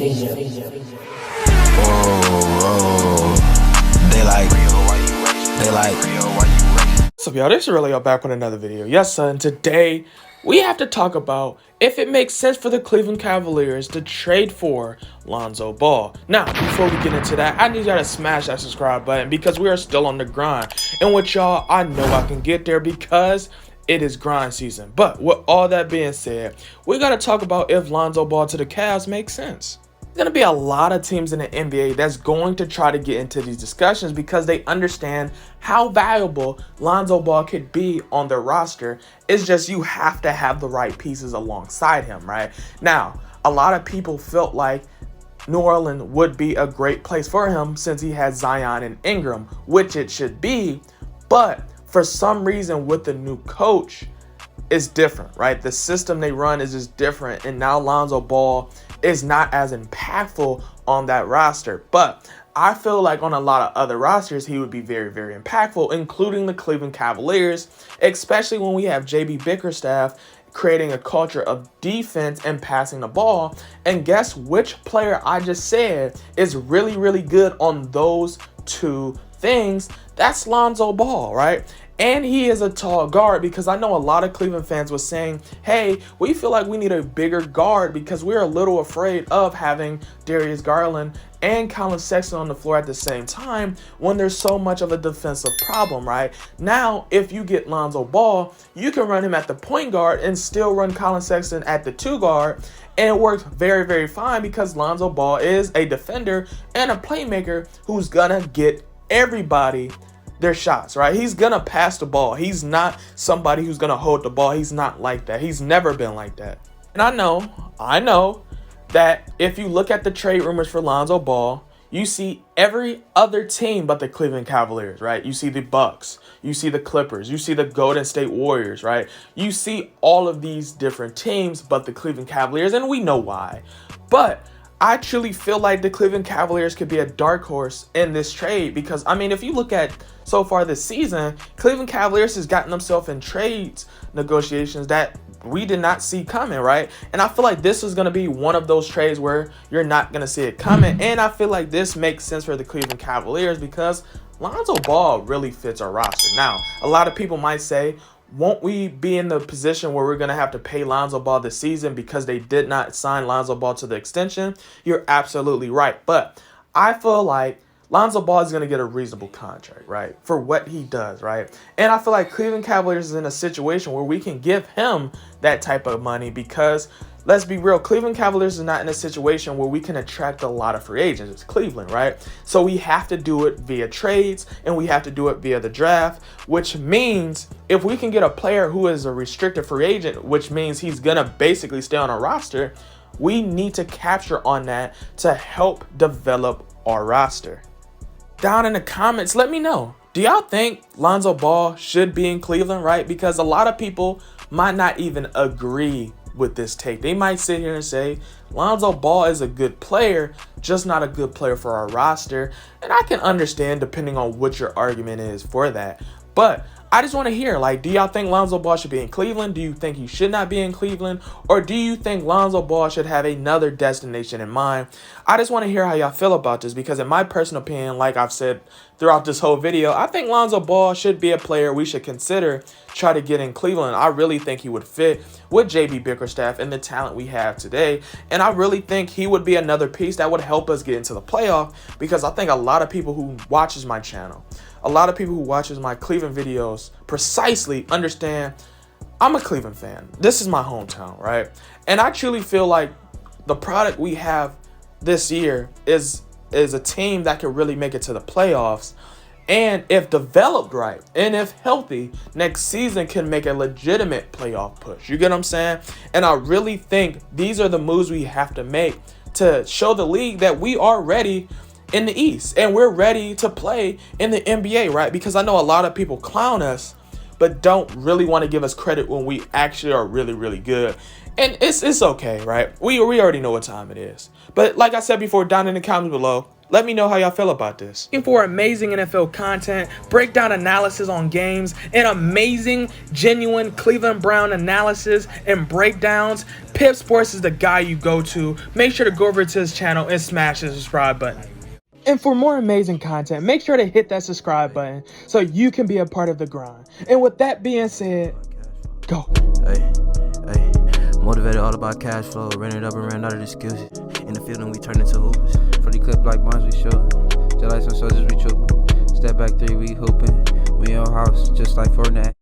What's up, y'all? This is Relly back with another video. Yes, sir, and today we have to talk about if it makes sense for the Cleveland Cavaliers to trade for Lonzo Ball. Now, before we get into that, I need y'all to smash that subscribe button because we are still on the grind. And with y'all, I know I can get there because it is grind season. But with all that being said, we got to talk about if Lonzo Ball to the Cavs makes sense. There's going to be a lot of teams in the NBA that's going to try to get into these discussions because they understand how valuable Lonzo Ball could be on their roster. It's just you have to have the right pieces alongside him, right? Now, a lot of people felt like New Orleans would be a great place for him since he has Zion and Ingram, which it should be. But for some reason with the new coach, it's different, right? The system they run is just different. And now Lonzo Ball is not as impactful on that roster. But I feel like on a lot of other rosters, he would be very, very impactful, including the Cleveland Cavaliers, especially when we have JB Bickerstaff creating a culture of defense and passing the ball. And guess which player I just said is really, really good on those two things? That's Lonzo Ball, right? And he is a tall guard because I know a lot of Cleveland fans was saying, hey, we feel like we need a bigger guard because we're a little afraid of having Darius Garland and Colin Sexton on the floor at the same time when there's so much of a defensive problem, right? Now, if you get Lonzo Ball, you can run him at the point guard and still run Colin Sexton at the two guard. And it works very, very fine because Lonzo Ball is a defender and a playmaker who's gonna get everybody their shots, right? He's gonna pass the ball. He's not somebody who's gonna hold the ball. He's not like that. He's never been like that. And I know that if you look at the trade rumors for Lonzo Ball, you see every other team but the Cleveland Cavaliers, right? You see the Bucks, you see the Clippers, you see the Golden State Warriors, right? You see all of these different teams but the Cleveland Cavaliers, and we know why. But I truly feel like the Cleveland Cavaliers could be a dark horse in this trade because, I mean, if you look at so far this season, Cleveland Cavaliers has gotten themselves in trades negotiations that we did not see coming, right? And I feel like this is going to be one of those trades where you're not going to see it coming. And I feel like this makes sense for the Cleveland Cavaliers because Lonzo Ball really fits our roster. Now, a lot of people might say, won't we be in the position where we're going to have to pay Lonzo Ball this season because they did not sign Lonzo Ball to the extension? You're absolutely right. But I feel like Lonzo Ball is going to get a reasonable contract, right, for what he does, right? And I feel like Cleveland Cavaliers is in a situation where we can give him that type of money because, let's be real, Cleveland Cavaliers is not in a situation where we can attract a lot of free agents. It's Cleveland, right? So we have to do it via trades and we have to do it via the draft, which means if we can get a player who is a restricted free agent, which means he's going to basically stay on our roster, we need to capture on that to help develop our roster. Down in the comments, let me know. Do y'all think Lonzo Ball should be in Cleveland, right? Because a lot of people might not even agree with this take. They might sit here and say Lonzo Ball is a good player, just not a good player for our roster. And I can understand depending on what your argument is for that. But I just want to hear, like, do y'all think Lonzo Ball should be in Cleveland? Do you think he should not be in Cleveland? Or do you think Lonzo Ball should have another destination in mind? I just want to hear how y'all feel about this because in my personal opinion, like I've said throughout this whole video, I think Lonzo Ball should be a player we should consider try to get in Cleveland. I really think he would fit with JB Bickerstaff and the talent we have today. And I really think he would be another piece that would help us get into the playoff because I think a lot of people who watches my channel, a lot of people who watches my Cleveland videos precisely understand I'm a Cleveland fan. This is my hometown, right? And I truly feel like the product we have this year is a team that can really make it to the playoffs. And if developed right and if healthy, next season can make a legitimate playoff push. You get what I'm saying? And I really think these are the moves we have to make to show the league that we are ready in the East and we're ready to play in the NBA, right? Because I know a lot of people clown us but don't really want to give us credit when we actually are really, really good. And it's okay, right? We already know what time it is. But like I said before, down in the comments below, let me know how y'all feel about this. Looking for amazing NFL content, breakdown analysis on games, and amazing, genuine Cleveland Brown analysis and breakdowns, Pip Sports is the guy you go to. Make sure to go over to his channel and smash the subscribe button. And for more amazing content, make sure to hit that subscribe button so you can be a part of the grind. And with that being said, go. Hey. Motivated all about cash flow, ran it up and ran out of excuses. In the field and we turn into hoopers. For the clip like bonds we shoot. Just like some soldiers we trooping. Step back 3, we hooping. We in your house just like Fortnite.